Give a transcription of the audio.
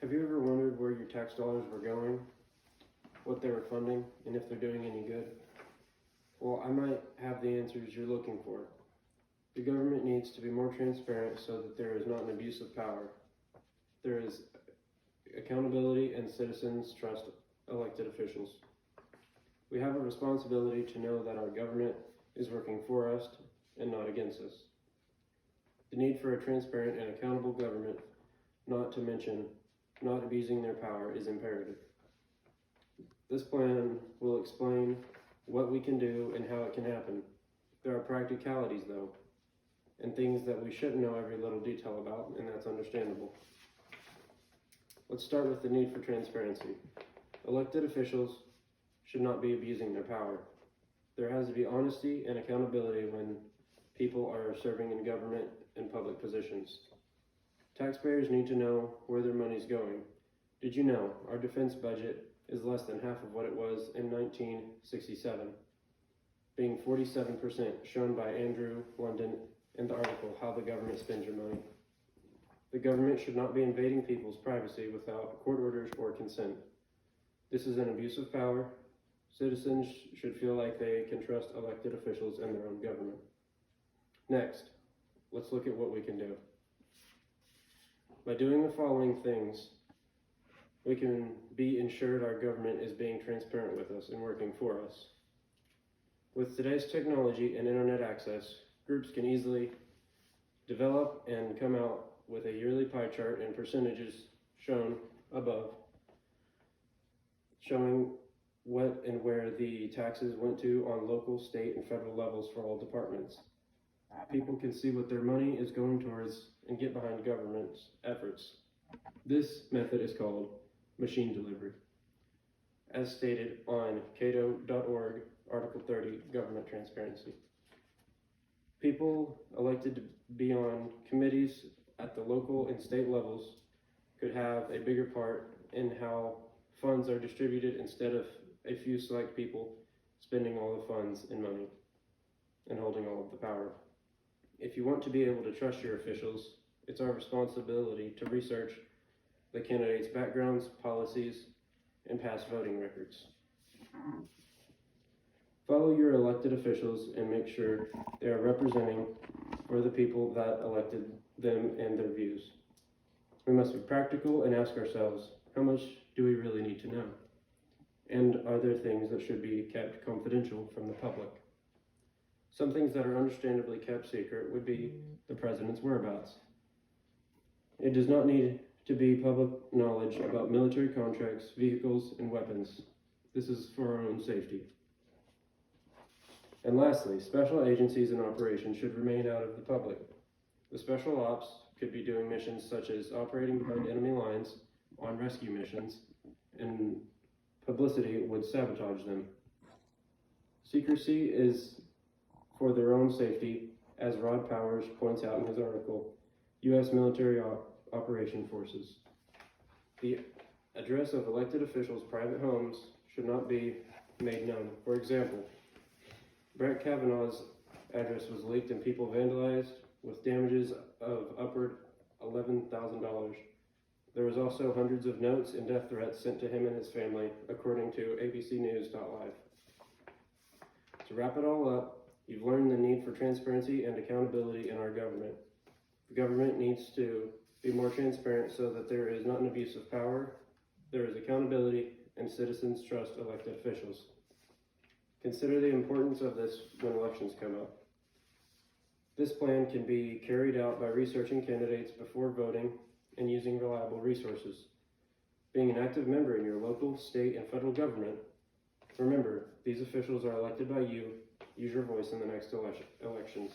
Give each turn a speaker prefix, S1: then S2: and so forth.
S1: Have you ever wondered where your tax dollars were going, what they were funding, and if they're doing any good? Well, I might have the answers you're looking for. The government needs to be more transparent so that there is not an abuse of power. There is accountability and citizens trust elected officials. We have a responsibility to know that our government is working for us and not against us. The need for a transparent and accountable government, not to mention not abusing their power, is imperative. This plan will explain what we can do and how it can happen. There are practicalities though, and things that we shouldn't know every little detail about, and that's understandable. Let's start with the need for transparency. Elected officials should not be abusing their power. There has to be honesty and accountability when people are serving in government and public positions. Taxpayers need to know where their money is going. Did you know our defense budget is less than half of what it was in 1967, being 47% shown by Andrew London in the article, How the Government Spends Your Money. The government should not be invading people's privacy without court orders or consent. This is an abuse of power. Citizens should feel like they can trust elected officials and their own government. Next, let's look at what we can do. By doing the following things, we can be ensured our government is being transparent with us and working for us. With today's technology and internet access, groups can easily develop and come out with a yearly pie chart and percentages shown above, showing what and where the taxes went to on local, state, and federal levels for all departments. People can see what their money is going towards and get behind government's efforts. This method is called machine delivery, as stated on cato.org, Article 30, Government Transparency. People elected to be on committees at the local and state levels could have a bigger part in how funds are distributed instead of a few select people spending all the funds and money and holding all of the power. If you want to be able to trust your officials, it's our responsibility to research the candidates' backgrounds, policies, and past voting records. Follow your elected officials and make sure they are representing for the people that elected them and their views. We must be practical and ask ourselves, how much do we really need to know? And are there things that should be kept confidential from the public? Some things that are understandably kept secret would be the president's whereabouts. It does not need to be public knowledge about military contracts, vehicles, and weapons. This is for our own safety. And lastly, special agencies and operations should remain out of the public. The special ops could be doing missions such as operating behind enemy lines on rescue missions, and publicity would sabotage them. Secrecy is for their own safety, as Rod Powers points out in his article, U.S. Military Operation Forces. The address of elected officials' private homes should not be made known. For example, Brett Kavanaugh's address was leaked and people vandalized with damages of upward $11,000. There was also hundreds of notes and death threats sent to him and his family, according to abcnews.live. To wrap it all up, you've learned the need for transparency and accountability in our government. The government needs to be more transparent so that there is not an abuse of power, there is accountability, and citizens trust elected officials. Consider the importance of this when elections come up. This plan can be carried out by researching candidates before voting and using reliable resources. Being an active member in your local, state, and federal government, remember, these officials are elected by you. Use your voice in the next elections.